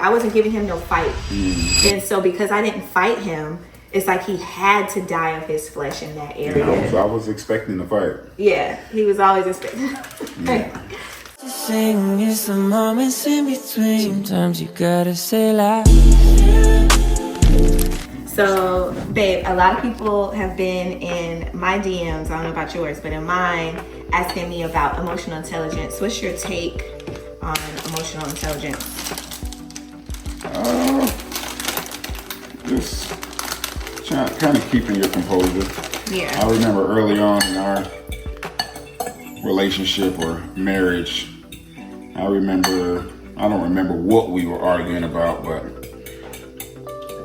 I wasn't giving him no fight. And so because I didn't fight him, it's like he had to die of his flesh in that area. I was expecting the fight. Yeah, he was always expecting. Sing is the moments in between. Sometimes you gotta say like. So, babe, a lot of people have been in my DMs, I don't know about yours, but in mine, asking me about emotional intelligence. What's your take on emotional intelligence? Just kind of keeping your composure. Yeah. I remember early on in our relationship or marriage, I don't remember what we were arguing about, but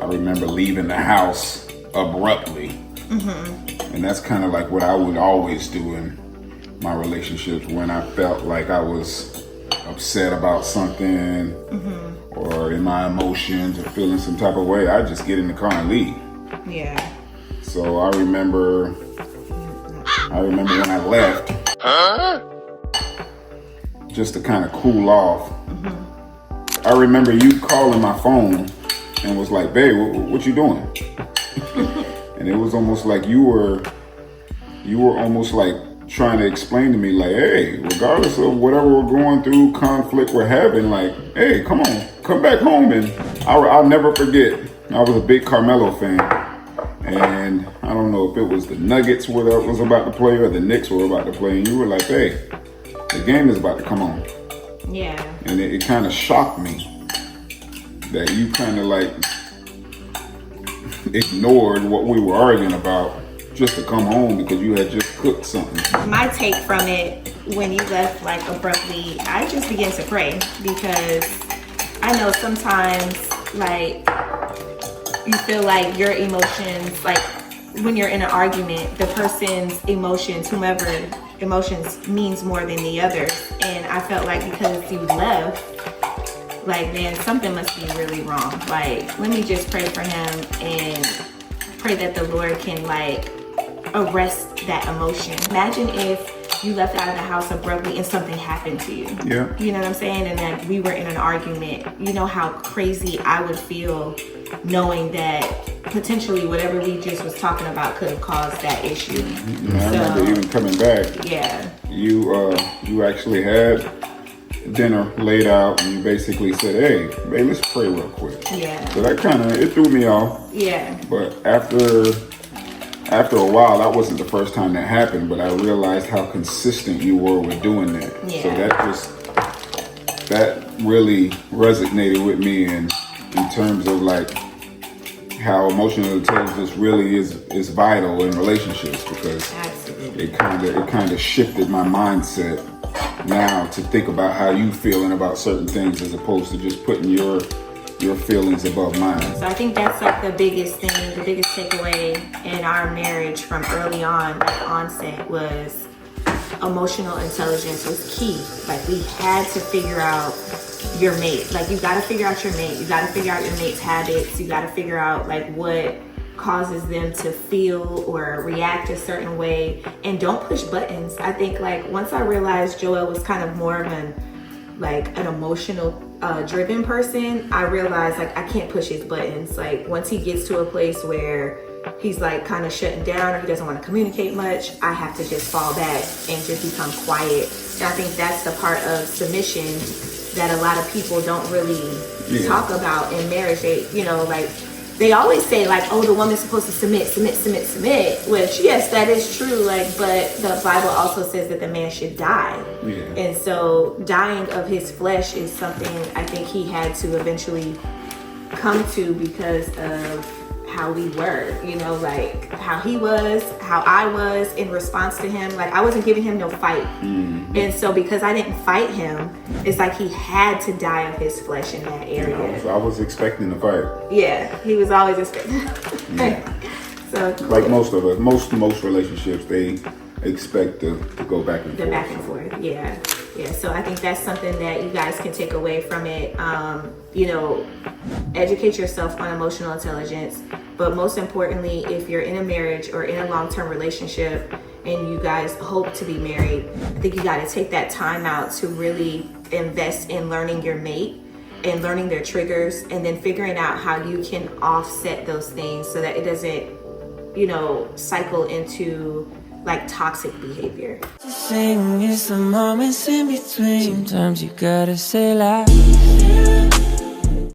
I remember leaving the house abruptly. And that's kind of like what I would always do in my relationships when I felt like I was upset about something or in my emotions or feeling some type of way. I just get in the car and leave. Yeah. So I remember when I left, just to kind of cool off. I remember you calling my phone and was like, babe, what you doing? And it was almost like you were almost like trying to explain to me like, hey, regardless of whatever we're going through, conflict we're having, like, hey, come on, come back home. And I'll never forget, I was a big Carmelo fan. And I don't know if it was the Nuggets was about to play or the Knicks were about to play. And you were like, hey, the game is about to come on. Yeah. And it kind of shocked me that you kind of like ignored what we were arguing about just to come home because you had just cooked something. My take from it, when you left like abruptly, I just began to pray because I know sometimes like you feel like your emotions, like when you're in an argument, the person's emotions, whomever emotions means more than the other. And I felt like because you left, like, man, something must be really wrong. Like, let me just pray for him and pray that the Lord can like arrest that emotion. Imagine if you left out of the house abruptly and something happened to you. Yeah. You know what I'm saying? And then we were in an argument. You know how crazy I would feel knowing that potentially whatever we just was talking about could have caused that issue. I remember even coming back. Yeah. You actually had dinner laid out and you basically said, hey, babe, let's pray real quick. Yeah. So that it threw me off. Yeah. But after a while, that wasn't the first time that happened, but I realized how consistent you were with doing that. Yeah. So that really resonated with me in terms of like how emotional intelligence really is vital in relationships, because Absolutely. it kind of shifted my mindset now to think about how you feeling about certain things as opposed to just putting your feelings above mine. So I think that's like the biggest thing, the biggest takeaway in our marriage from early on, like onset, was emotional intelligence was key. Like we had to figure out your mate. Like you got to figure out your mate. You got to figure out your mate's habits. You got to figure out like what causes them to feel or react a certain way, and don't push buttons. I think like once I realized Joel was kind of more of an emotional driven person, I realized like I can't push his buttons. Like once he gets to a place where he's like kind of shutting down or he doesn't want to communicate much, I have to just fall back and just become quiet. And I think that's the part of submission that a lot of people don't really talk about in marriage. They always say like, oh, the woman's supposed to submit, which yes, that is true. Like, but the Bible also says that the man should die. Yeah. And so dying of his flesh is something I think he had to eventually come to because of how we were, like how he was, how I was in response to him. Like I wasn't giving him no fight. And so because I didn't fight him, it's like he had to die of his flesh in that area. I was expecting the fight. Yeah, he was always expecting. So cool. Like most of us, most relationships, they expect to go back and forth. The back and forth, yeah. So I think that's something that you guys can take away from it. Educate yourself on emotional intelligence, but most importantly, if you're in a marriage or in a long-term relationship and you guys hope to be married, I think you got to take that time out to really invest in learning your mate and learning their triggers, and then figuring out how you can offset those things so that it doesn't, you know, cycle into like toxic behavior. Sing is the moments in between. Sometimes you gotta say like